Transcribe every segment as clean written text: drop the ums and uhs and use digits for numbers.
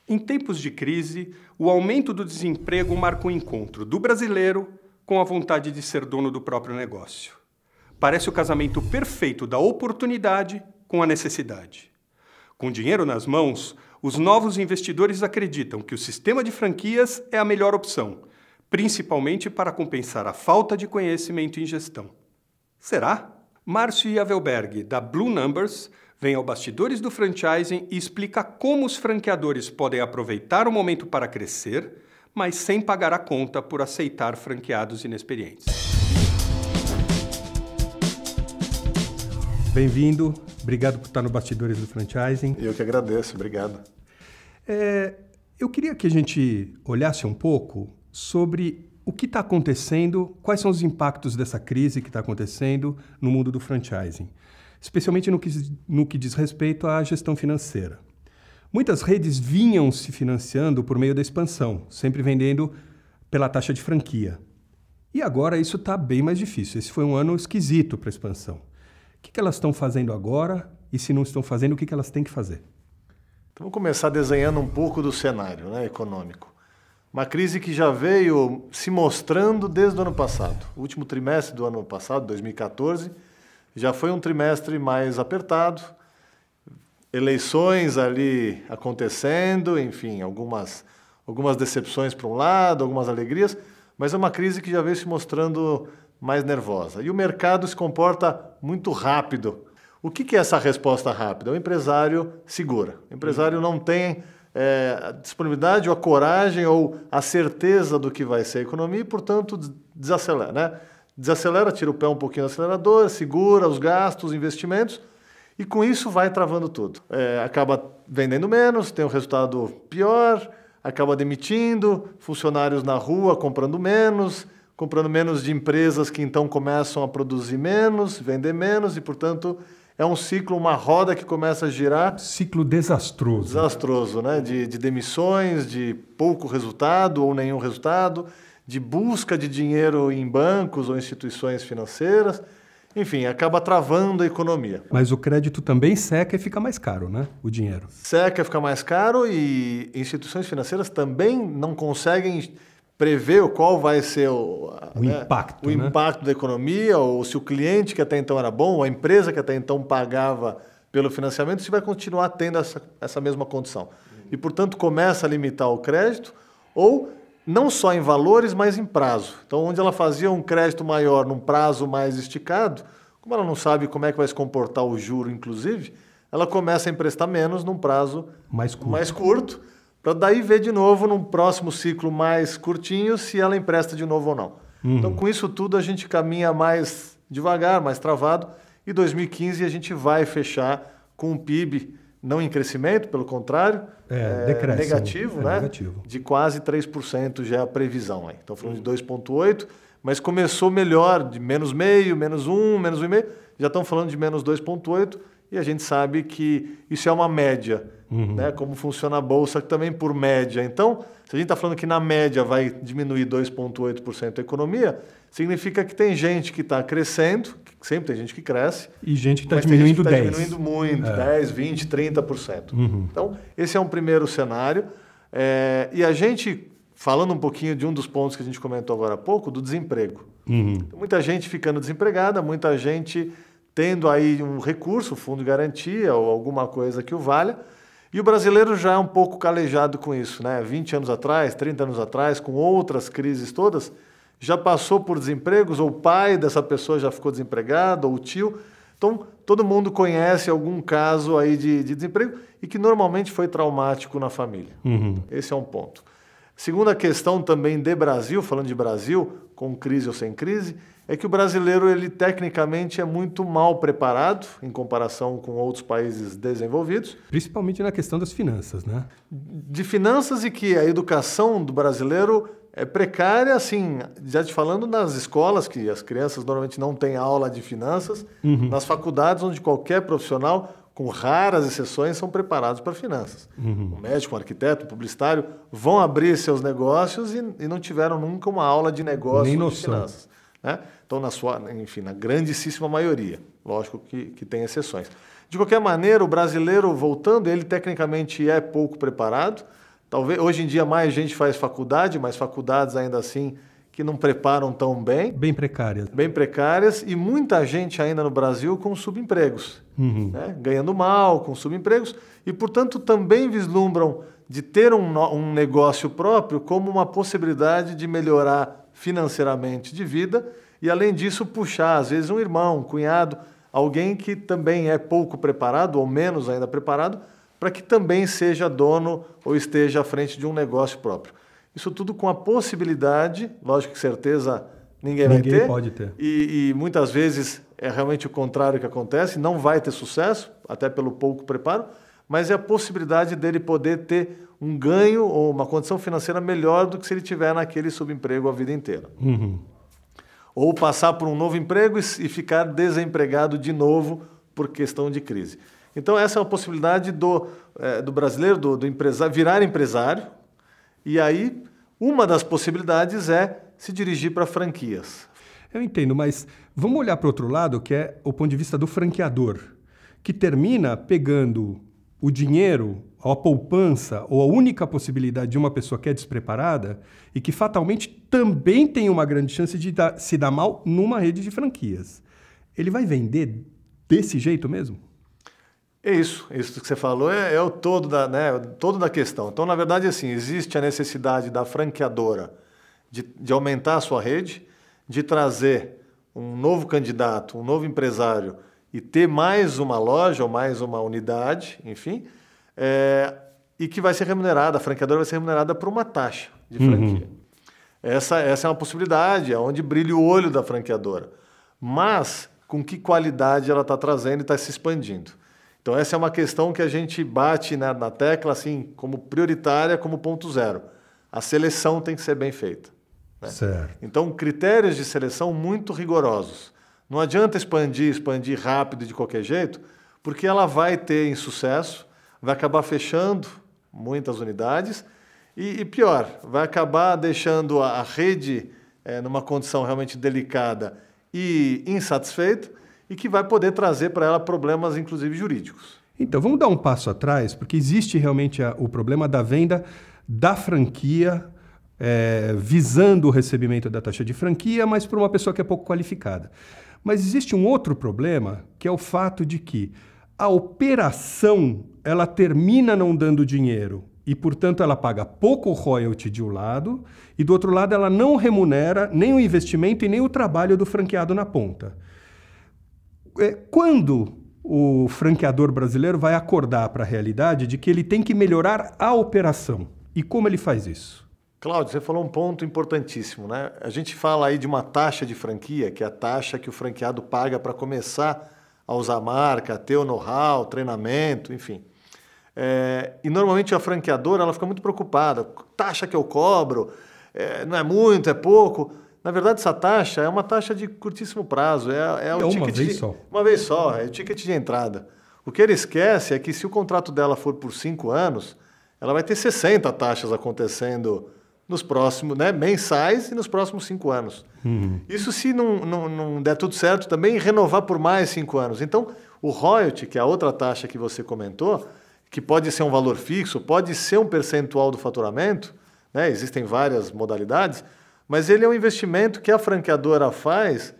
Em tempos de crise, o aumento do desemprego marca o encontro do brasileiro com a vontade de ser dono do próprio negócio. Parece o casamento perfeito da oportunidade com a necessidade. Com dinheiro nas mãos, os novos investidores acreditam que o sistema de franquias é a melhor opção, principalmente para compensar a falta de conhecimento em gestão. Será? Márcio Yavelberg, da Blue Numbers, vem ao Bastidores do Franchising e explica como os franqueadores podem aproveitar o momento para crescer, mas sem pagar a conta por aceitar franqueados inexperientes. Bem-vindo, obrigado por estar no Bastidores do Franchising. Eu que agradeço, obrigado. Eu queria que a gente olhasse um pouco sobre o que está acontecendo, quais são os impactos dessa crise que está acontecendo no mundo do franchising, especialmente no que diz respeito à gestão financeira. Muitas redes vinham se financiando por meio da expansão, sempre vendendo pela taxa de franquia. E agora isso está bem mais difícil. Esse foi um ano esquisito para a expansão. O que elas estão fazendo agora? E se não estão fazendo, o que elas têm que fazer? Então, vamos começar desenhando um pouco do cenário, econômico. Uma crise que já veio se mostrando desde o ano passado. O último trimestre do ano passado, 2014, já foi um trimestre mais apertado, eleições ali acontecendo, enfim, algumas decepções para um lado, algumas alegrias, mas é uma crise que já veio se mostrando mais nervosa. E o mercado se comporta muito rápido. O que é essa resposta rápida? O empresário segura. O empresário não tem a disponibilidade ou a coragem ou a certeza do que vai ser a economia e, portanto, desacelera, né? Desacelera, tira o pé um pouquinho do acelerador, segura os gastos, os investimentos e com isso vai travando tudo. Acaba vendendo menos, tem um resultado pior, acaba demitindo, funcionários na rua comprando menos de empresas que então começam a produzir menos, vender menos e, portanto, é um ciclo, uma roda que começa a girar. Ciclo desastroso. Desastroso, né? De demissões, de pouco resultado ou nenhum resultado, de busca de dinheiro em bancos ou instituições financeiras. Enfim, acaba travando a economia. Mas o crédito também seca e fica mais caro, né? O dinheiro. Seca, fica mais caro e instituições financeiras também não conseguem prever qual vai ser o impacto da economia, ou se o cliente que até então era bom, ou a empresa que até então pagava pelo financiamento, se vai continuar tendo essa mesma condição. E, portanto, começa a limitar o crédito, ou não só em valores, mas em prazo. Então, onde ela fazia um crédito maior num prazo mais esticado, como ela não sabe como é que vai se comportar o juro, inclusive, ela começa a emprestar menos num prazo mais curto para daí ver de novo num próximo ciclo mais curtinho se ela empresta de novo ou não. Então, com isso tudo, a gente caminha mais devagar, mais travado, e 2015 a gente vai fechar com um PIB não em crescimento, pelo contrário, negativo, né? Negativo. De quase 3% já é a previsão. Então, falando de 2,8%, mas começou melhor, de menos meio, menos 1, menos 1,5%, já estão falando de menos 2,8%, e a gente sabe que isso é uma média, né? Como funciona a Bolsa, que também por média. Então, se a gente está falando que na média vai diminuir 2,8% a economia, significa que tem gente que está crescendo, que sempre tem gente que cresce, e gente que está diminuindo 10%. Está diminuindo muito, 10%, 20%, 30%. Então, esse é um primeiro cenário. E a gente, falando um pouquinho de um dos pontos que a gente comentou agora há pouco, do desemprego. Muita gente ficando desempregada, muita gente tendo aí um recurso, fundo de garantia ou alguma coisa que o valha, e o brasileiro já é um pouco calejado com isso, né? 20 anos atrás, 30 anos atrás, com outras crises todas, já passou por desempregos, ou o pai dessa pessoa já ficou desempregado, ou o tio. Então, todo mundo conhece algum caso aí de desemprego e que normalmente foi traumático na família. Esse é um ponto. Segunda questão também de Brasil, falando de Brasil, com crise ou sem crise, é que o brasileiro, ele tecnicamente é muito mal preparado em comparação com outros países desenvolvidos. Principalmente na questão das finanças, né? De finanças, e que a educação do brasileiro é precária, assim, já te falando nas escolas, que as crianças normalmente não têm aula de finanças, nas faculdades onde qualquer profissional, com raras exceções, são preparados para finanças. Um médico, um arquiteto, um publicitário vão abrir seus negócios e não tiveram nunca uma aula de negócios de finanças. Né? Então, na grandíssima maioria. Lógico que tem exceções. De qualquer maneira, o brasileiro, voltando, ele tecnicamente é pouco preparado, Talvez hoje em dia mais gente faz faculdade, mas faculdades ainda assim que não preparam tão bem. Bem precárias. Bem precárias e muita gente ainda no Brasil com subempregos, né? Ganhando mal, com subempregos e, portanto, também vislumbram de ter um negócio próprio como uma possibilidade de melhorar financeiramente de vida e, além disso, puxar, às vezes, um irmão, um cunhado, alguém que também é pouco preparado ou menos ainda preparado para que também seja dono ou esteja à frente de um negócio próprio. Isso tudo com a possibilidade, lógico que certeza ninguém vai ter. Pode ter. E muitas vezes é realmente o contrário que acontece, não vai ter sucesso, até pelo pouco preparo, mas é a possibilidade dele poder ter um ganho ou uma condição financeira melhor do que se ele tiver naquele subemprego a vida inteira. Ou passar por um novo emprego e ficar desempregado de novo por questão de crise. Então essa é uma possibilidade do brasileiro, do empresário, virar empresário. E aí, uma das possibilidades é se dirigir para franquias. Eu entendo, mas vamos olhar para o outro lado, que é o ponto de vista do franqueador, que termina pegando o dinheiro, a poupança ou a única possibilidade de uma pessoa que é despreparada e que fatalmente também tem uma grande chance de se dar mal numa rede de franquias. Ele vai vender desse jeito mesmo? Isso que você falou é o todo da questão. Então, na verdade, assim, existe a necessidade da franqueadora de aumentar a sua rede, de trazer um novo candidato, um novo empresário e ter mais uma loja ou mais uma unidade, enfim, e que vai ser remunerada, a franqueadora vai ser remunerada por uma taxa de franquia. Essa é uma possibilidade, é onde brilha o olho da franqueadora. Mas com que qualidade ela está trazendo e está se expandindo. Então essa é uma questão que a gente bate na tecla assim, como prioritária, como ponto zero. A seleção tem que ser bem feita. Né? Certo. Então critérios de seleção muito rigorosos. Não adianta expandir rápido de qualquer jeito, porque ela vai ter insucesso, vai acabar fechando muitas unidades e pior, vai acabar deixando a rede numa condição realmente delicada e insatisfeita, e que vai poder trazer para ela problemas, inclusive jurídicos. Então, vamos dar um passo atrás, porque existe realmente o problema da venda da franquia, visando o recebimento da taxa de franquia, mas para uma pessoa que é pouco qualificada. Mas existe um outro problema, que é o fato de que a operação ela termina não dando dinheiro e, portanto, ela paga pouco royalty de um lado e, do outro lado, ela não remunera nem o investimento e nem o trabalho do franqueado na ponta. Quando o franqueador brasileiro vai acordar para a realidade de que ele tem que melhorar a operação? E como ele faz isso? Cláudio, você falou um ponto importantíssimo, né? A gente fala aí de uma taxa de franquia, que é a taxa que o franqueado paga para começar a usar a marca, ter o know-how, treinamento, enfim. E normalmente a franqueadora ela fica muito preocupada. Taxa que eu cobro, não é muito, é pouco. Na verdade, essa taxa é uma taxa de curtíssimo prazo. É o ticket uma vez só. Uma vez só, é o ticket de entrada. O que ele esquece é que se o contrato dela for por 5 anos, ela vai ter 60 taxas acontecendo nos próximos, mensais e nos próximos 5 anos. Isso se não der tudo certo também, renovar por mais 5 anos. Então, o royalty, que é a outra taxa que você comentou, que pode ser um valor fixo, pode ser um percentual do faturamento, né? Existem várias modalidades, mas ele é um investimento que a franqueadora faz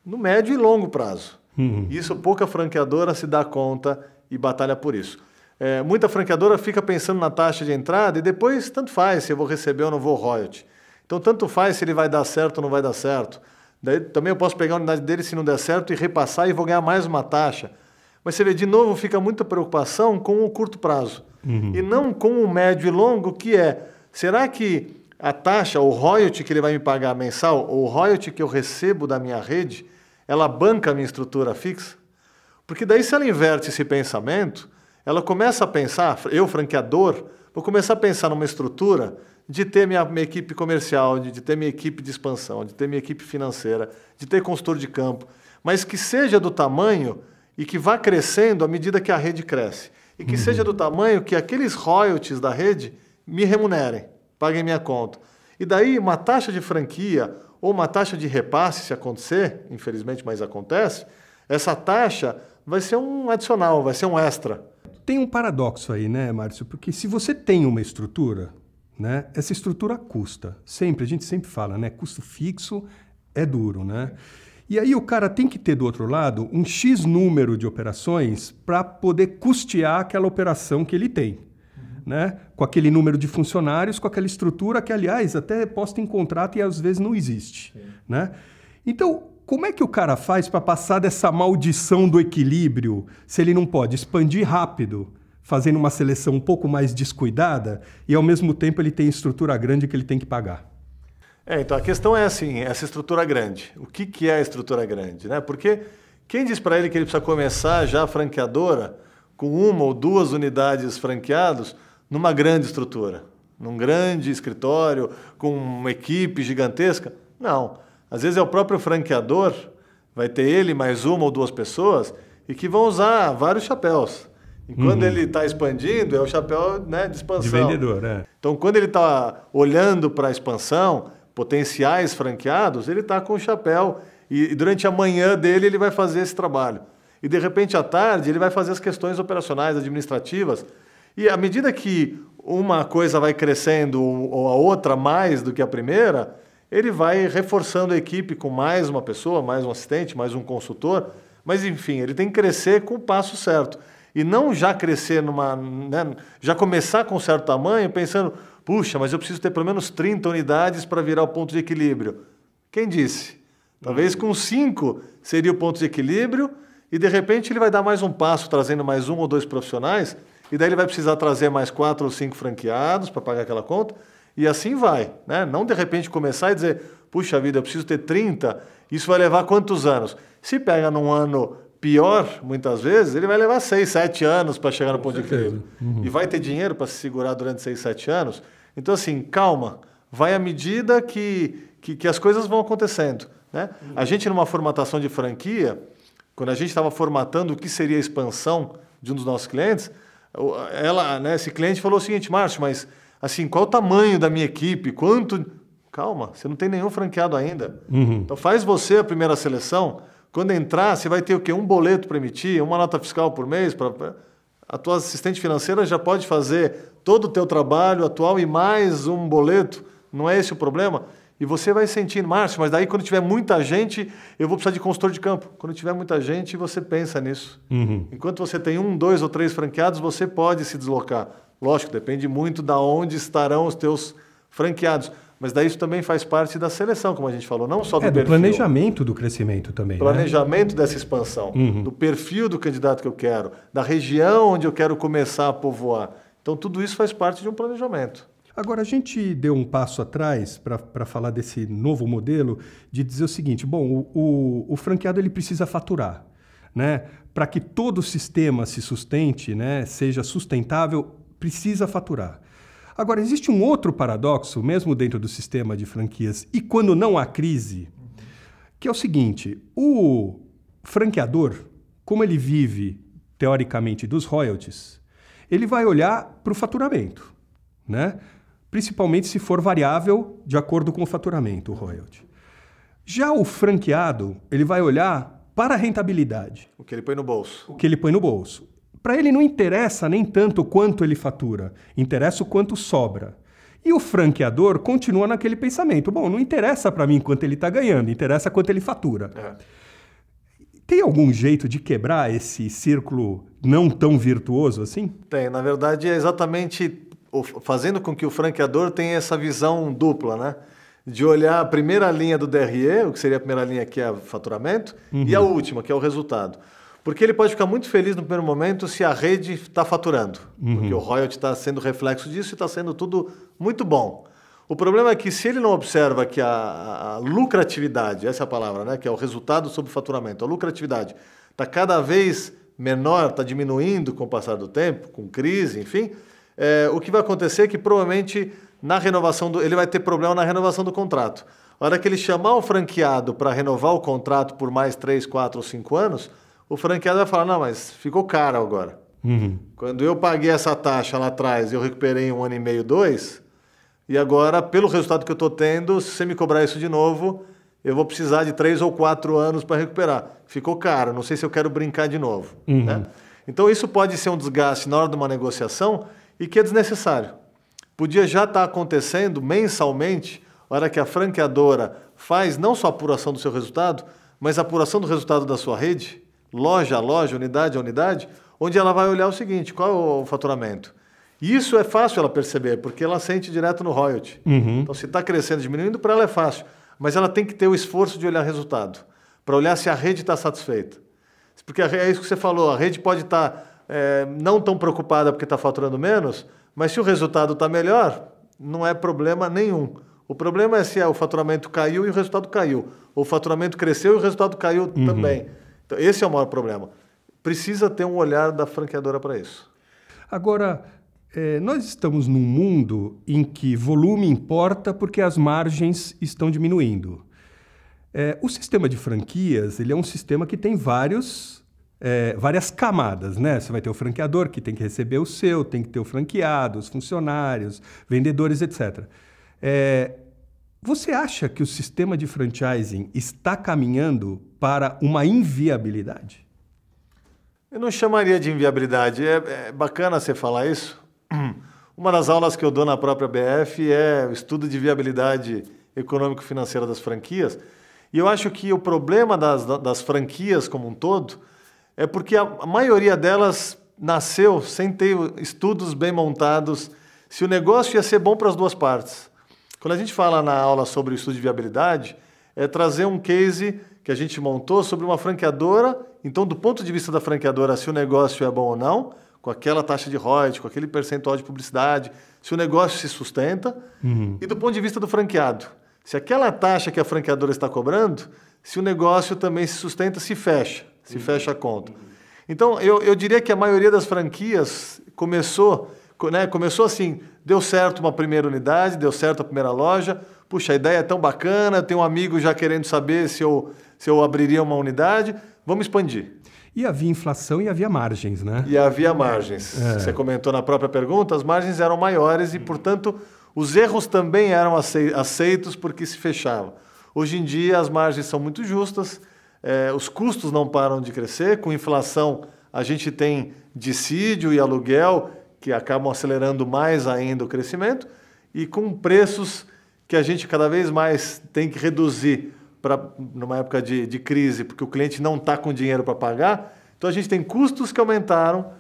no médio e longo prazo. Isso pouca franqueadora se dá conta e batalha por isso. Muita franqueadora fica pensando na taxa de entrada e depois tanto faz se eu vou receber ou não vou royalty. Então tanto faz se ele vai dar certo ou não vai dar certo. Daí também eu posso pegar a unidade dele se não der certo e repassar e vou ganhar mais uma taxa. Mas você vê, de novo, fica muita preocupação com o curto prazo. E não com o médio e longo, que será que a taxa, o royalty que ele vai me pagar mensal, ou o royalty que eu recebo da minha rede, ela banca a minha estrutura fixa? Porque daí, se ela inverte esse pensamento, ela começa a pensar, eu, franqueador, vou começar a pensar numa estrutura de ter minha equipe comercial, de ter minha equipe de expansão, de ter minha equipe financeira, de ter consultor de campo, mas que seja do tamanho e que vá crescendo à medida que a rede cresce. E que seja do tamanho que aqueles royalties da rede me remunerem, paguem minha conta. E daí uma taxa de franquia ou uma taxa de repasse, se acontecer, infelizmente, mas acontece, essa taxa vai ser um adicional, vai ser um extra. Tem um paradoxo aí, né, Márcio? Porque se você tem uma estrutura, né? Essa estrutura custa. Sempre, a gente sempre fala, né? Custo fixo é duro, né? E aí o cara tem que ter, do outro lado, um X número de operações para poder custear aquela operação que ele tem. Né? Com aquele número de funcionários, com aquela estrutura que, aliás, até é posta em contrato e às vezes não existe. Né? Então, como é que o cara faz para passar dessa maldição do equilíbrio se ele não pode expandir rápido, fazendo uma seleção um pouco mais descuidada e, ao mesmo tempo, ele tem estrutura grande que ele tem que pagar? Então a questão é assim, essa estrutura grande. O que é a estrutura grande? Né? Porque quem diz para ele que ele precisa começar já a franqueadora com 1 ou 2 unidades franqueados numa grande estrutura, num grande escritório, com uma equipe gigantesca? Não. Às vezes é o próprio franqueador, vai ter ele mais 1 ou 2 pessoas e que vão usar vários chapéus. E quando ele está expandindo, é o chapéu, né, de expansão. De vendedor, né? Então, quando ele está olhando para a expansão, potenciais franqueados, ele está com o chapéu e durante a manhã dele ele vai fazer esse trabalho. E de repente à tarde ele vai fazer as questões operacionais, administrativas. E à medida que uma coisa vai crescendo ou a outra mais do que a primeira, ele vai reforçando a equipe com mais uma pessoa, mais um assistente, mais um consultor. Mas enfim, ele tem que crescer com o passo certo. E não já crescer né, já começar com um certo tamanho pensando, puxa, mas eu preciso ter pelo menos 30 unidades para virar o ponto de equilíbrio. Quem disse? Talvez com 5 seria o ponto de equilíbrio e, de repente, ele vai dar mais um passo, trazendo mais 1 ou 2 profissionais, e daí ele vai precisar trazer mais 4 ou 5 franqueados para pagar aquela conta, e assim vai. Né? Não, de repente, começar e dizer, puxa vida, eu preciso ter 30, isso vai levar quantos anos? Se pega num ano pior, muitas vezes, ele vai levar 6, 7 anos para chegar no ponto de equilíbrio. E vai ter dinheiro para se segurar durante 6, 7 anos? Então, assim, calma, vai à medida que as coisas vão acontecendo. Né? A gente, numa formatação de franquia, quando a gente estava formatando o que seria a expansão de um dos nossos clientes, esse cliente falou o seguinte, Márcio, mas assim, qual o tamanho da minha equipe? Quanto... Calma, você não tem nenhum franqueado ainda. Então faz você a primeira seleção. Quando entrar, você vai ter o quê? Um boleto para emitir, uma nota fiscal por mês. A tua assistente financeira já pode fazer todo o teu trabalho atual e mais um boleto. Não é esse o problema? E você vai sentindo, Márcio, mas daí quando tiver muita gente, eu vou precisar de consultor de campo. Quando tiver muita gente, você pensa nisso. Enquanto você tem 1, 2 ou 3 franqueados, você pode se deslocar. Lógico, depende muito de onde estarão os teus franqueados. Mas daí isso também faz parte da seleção, como a gente falou, não só do perfil. Do planejamento do crescimento também. Planejamento dessa expansão, do perfil do candidato que eu quero, da região onde eu quero começar a povoar. Então, tudo isso faz parte de um planejamento. Agora, a gente deu um passo atrás para falar desse novo modelo, de dizer o seguinte, bom, o franqueado ele precisa faturar, né? Para que todo o sistema se sustente, né, seja sustentável, precisa faturar. Agora, existe um outro paradoxo, mesmo dentro do sistema de franquias, e quando não há crise, que é o seguinte, o franqueador, como ele vive, teoricamente, dos royalties, ele vai olhar para o faturamento, né? Principalmente se for variável de acordo com o faturamento, o royalty. Já o franqueado, ele vai olhar para a rentabilidade. O que ele põe no bolso. O que ele põe no bolso. Para ele não interessa nem tanto quanto ele fatura, interessa o quanto sobra. E o franqueador continua naquele pensamento. Bom, não interessa para mim quanto ele está ganhando, interessa quanto ele fatura. Tem algum jeito de quebrar esse círculo não tão virtuoso assim? Tem. Na verdade, é exatamente fazendo com que o franqueador tenha essa visão dupla, né? De olhar a primeira linha do DRE, o que seria a primeira linha que é o faturamento, e a última, que é o resultado. Porque ele pode ficar muito feliz no primeiro momento se a rede está faturando. Porque o royalty está sendo reflexo disso e está sendo tudo muito bom. O problema é que se ele não observa que a lucratividade, essa é a palavra, né? Que é o resultado sobre o faturamento, a lucratividade está cada vez menor, está diminuindo com o passar do tempo, com crise, enfim, o que vai acontecer é que provavelmente na renovação ele vai ter problema na renovação do contrato. A hora que ele chamar o franqueado para renovar o contrato por mais 3, 4 ou 5 anos, o franqueado vai falar, não, mas ficou caro agora. Quando eu paguei essa taxa lá atrás, eu recuperei em 1 ano e meio, 2, e agora, pelo resultado que eu estou tendo, se você me cobrar isso de novo, eu vou precisar de 3 ou 4 anos para recuperar. Ficou caro, não sei se eu quero brincar de novo. Né? Então, isso pode ser um desgaste na hora de uma negociação e que é desnecessário. podia já estar acontecendo mensalmente, na hora que a franqueadora faz não só a apuração do seu resultado, mas a apuração do resultado da sua rede, loja a loja, unidade a unidade, onde ela vai olhar o seguinte, qual é o faturamento? E isso é fácil ela perceber, porque ela sente direto no royalty. Então, se está crescendo, diminuindo, para ela é fácil. Mas ela tem que ter o esforço de olhar resultado, para olhar se a rede está satisfeita. Porque é isso que você falou, a rede pode estar não tão preocupada porque está faturando menos, mas se o resultado está melhor, não é problema nenhum. O problema é se o faturamento caiu e o resultado caiu. Ou o faturamento cresceu e o resultado caiu também. Então, esse é o maior problema. Precisa ter um olhar da franqueadora para isso. Agora, nós estamos num mundo em que volume importa porque as margens estão diminuindo. O sistema de franquias ele é um sistema que tem várias camadas, né? Você vai ter o franqueador que tem que receber o seu, tem que ter o franqueado, os funcionários, vendedores, etc. Você acha que o sistema de franchising está caminhando para uma inviabilidade? Eu não chamaria de inviabilidade. É bacana você falar isso. Uma das aulas que eu dou na própria BF é o estudo de viabilidade econômico-financeira das franquias. E eu acho que o problema das franquias como um todo é porque a maioria delas nasceu sem ter estudos bem montados, se o negócio ia ser bom para as duas partes. Quando a gente fala na aula sobre o estudo de viabilidade, é trazer um case que a gente montou sobre uma franqueadora. Então, do ponto de vista da franqueadora, se o negócio é bom ou não, com aquela taxa de royalties, com aquele percentual de publicidade, se o negócio se sustenta. E do ponto de vista do franqueado, se aquela taxa que a franqueadora está cobrando, se o negócio também se sustenta, se fecha a conta. Então, eu diria que a maioria das franquias começou assim, deu certo uma primeira unidade, deu certo a primeira loja, puxa, a ideia é tão bacana, eu tenho um amigo já querendo saber se eu abriria uma unidade, vamos expandir. E havia inflação e havia margens, né? E havia margens. Você comentou na própria pergunta, as margens eram maiores e, portanto, os erros também eram aceitos porque se fechavam. Hoje em dia, as margens são muito justas, os custos não param de crescer, com inflação a gente tem dissídio e aluguel, que acabam acelerando mais ainda o crescimento, e com preços que a gente cada vez mais tem que reduzir numa época de crise, porque o cliente não está com dinheiro para pagar. Então a gente tem custos que aumentaram,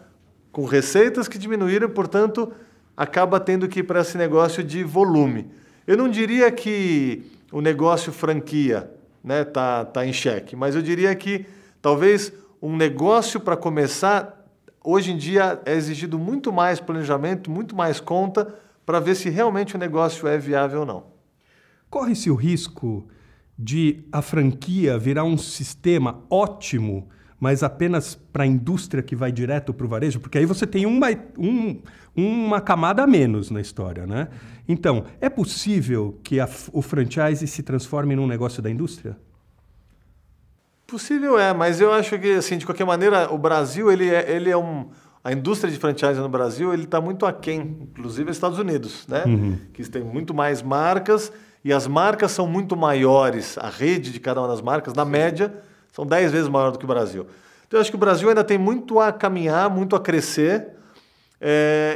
com receitas que diminuíram, portanto, acaba tendo que ir para esse negócio de volume. Eu não diria que o negócio franquia tá em xeque, mas eu diria que talvez um negócio para começar, hoje em dia é exigido muito mais planejamento, muito mais conta para ver se realmente o negócio é viável ou não. Corre-se o risco de a franquia virar um sistema ótimo, mas apenas para a indústria que vai direto para o varejo? Porque aí você tem uma camada a menos na história, né? Então, é possível que o franchise se transforme num negócio da indústria? Possível mas eu acho que, assim, de qualquer maneira, o Brasil, a indústria de franchise no Brasil, ele está muito aquém, inclusive os Estados Unidos, né? Que tem muito mais marcas e as marcas são muito maiores. A rede de cada uma das marcas, na média, são 10 vezes maior do que o Brasil. Então, eu acho que o Brasil ainda tem muito a caminhar, muito a crescer,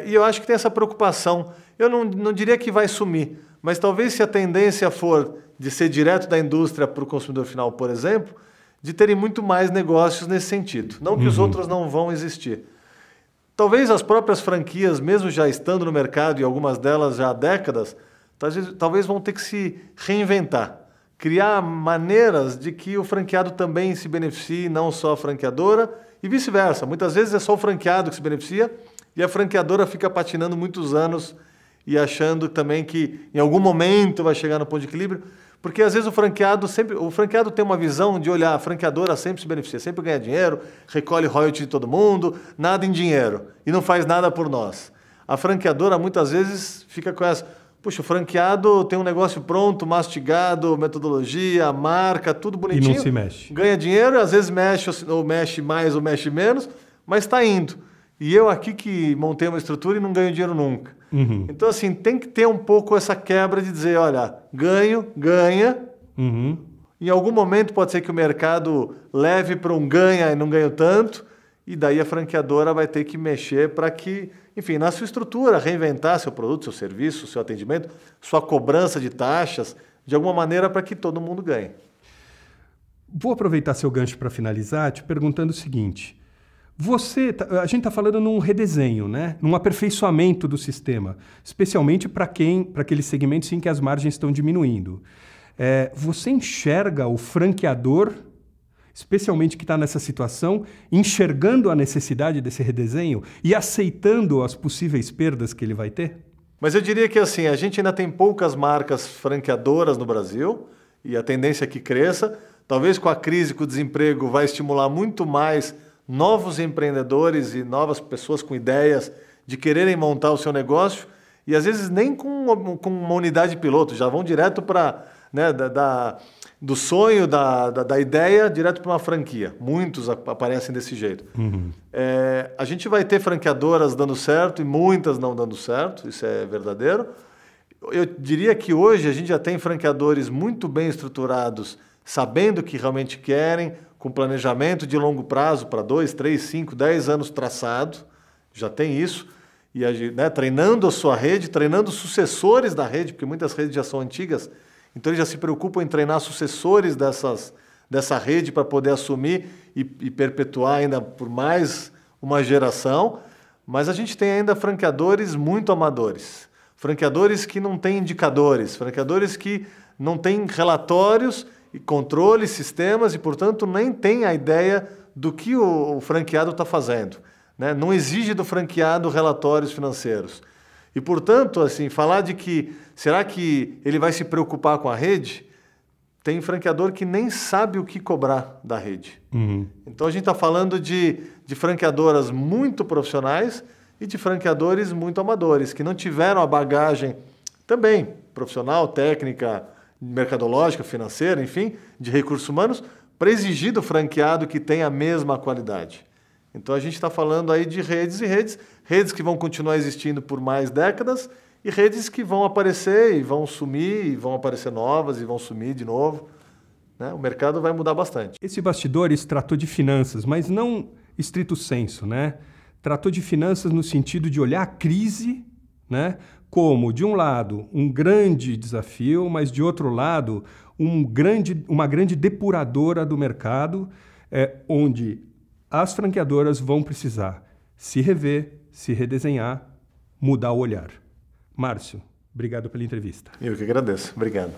e eu acho que tem essa preocupação. Eu não diria que vai sumir, mas talvez se a tendência for de ser direto da indústria para o consumidor final, por exemplo, de terem muito mais negócios nesse sentido. Não que os outros não vão existir. Talvez as próprias franquias, mesmo já estando no mercado e algumas delas já há décadas, talvez vão ter que se reinventar. Criar maneiras de que o franqueado também se beneficie, não só a franqueadora, e vice-versa. Muitas vezes é só o franqueado que se beneficia e a franqueadora fica patinando muitos anos e achando também que em algum momento vai chegar no ponto de equilíbrio. Porque às vezes o franqueado tem uma visão de olhar, a franqueadora sempre se beneficia, sempre ganha dinheiro, recolhe royalty de todo mundo, nada em dinheiro e não faz nada por nós. A franqueadora muitas vezes fica com essa, puxa, o franqueado tem um negócio pronto, mastigado, metodologia, marca, tudo bonitinho. E não se mexe. Ganha dinheiro, às vezes mexe ou mexe mais ou mexe menos, mas está indo. E eu aqui que montei uma estrutura e não ganho dinheiro nunca. Então, assim, tem que ter um pouco essa quebra de dizer, olha, ganha. Em algum momento pode ser que o mercado leve para um ganha e não ganho tanto, e daí a franqueadora vai ter que mexer para que enfim, na sua estrutura, reinventar seu produto, seu serviço, seu atendimento, sua cobrança de taxas, de alguma maneira para que todo mundo ganhe. Vou aproveitar seu gancho para finalizar te perguntando o seguinte. A gente está falando num redesenho, né? Num aperfeiçoamento do sistema, especialmente para aqueles segmentos em que as margens estão diminuindo. Você enxerga o franqueador, especialmente que está nessa situação, enxergando a necessidade desse redesenho e aceitando as possíveis perdas que ele vai ter? Mas eu diria que assim, a gente ainda tem poucas marcas franqueadoras no Brasil e a tendência é que cresça. Talvez com a crise, com o desemprego, vai estimular muito mais novos empreendedores e novas pessoas com ideias de quererem montar o seu negócio e às vezes nem com uma unidade piloto, já vão direto para, né, do sonho, da ideia, direto para uma franquia. Muitos aparecem desse jeito. Uhum. A gente vai ter franqueadoras dando certo e muitas não dando certo, isso é verdadeiro. Eu diria que hoje a gente já tem franqueadores muito bem estruturados, sabendo o que realmente querem, com planejamento de longo prazo para 2, 3, 5, 10 anos traçado, já tem isso, e né, treinando a sua rede, treinando sucessores da rede, porque muitas redes já são antigas, então eles já se preocupam em treinar sucessores dessa rede para poder assumir e perpetuar ainda por mais uma geração, mas a gente tem ainda franqueadores muito amadores, franqueadores que não têm indicadores, franqueadores que não têm relatórios e controle, sistemas, e, portanto, nem tem a ideia do que o franqueado está fazendo, né? Não exige do franqueado relatórios financeiros. E, portanto, assim, falar de que será que ele vai se preocupar com a rede? Tem franqueador que nem sabe o que cobrar da rede. Uhum. Então, a gente está falando de franqueadoras muito profissionais e de franqueadores muito amadores, que não tiveram a bagagem também profissional, técnica, mercadológica, financeira, enfim, de recursos humanos, para exigir do franqueado que tenha a mesma qualidade. Então a gente está falando aí de redes e redes que vão continuar existindo por mais décadas e redes que vão aparecer e vão sumir, e vão aparecer novas e vão sumir de novo. Né? O mercado vai mudar bastante. Esse Bastidores tratou de finanças, mas não estrito sensu, né? Tratou de finanças no sentido de olhar a crise, né, como, de um lado, um grande desafio, mas, de outro lado, uma grande depuradora do mercado, onde as franqueadoras vão precisar se rever, se redesenhar, mudar o olhar. Márcio, obrigado pela entrevista. Eu que agradeço. Obrigado.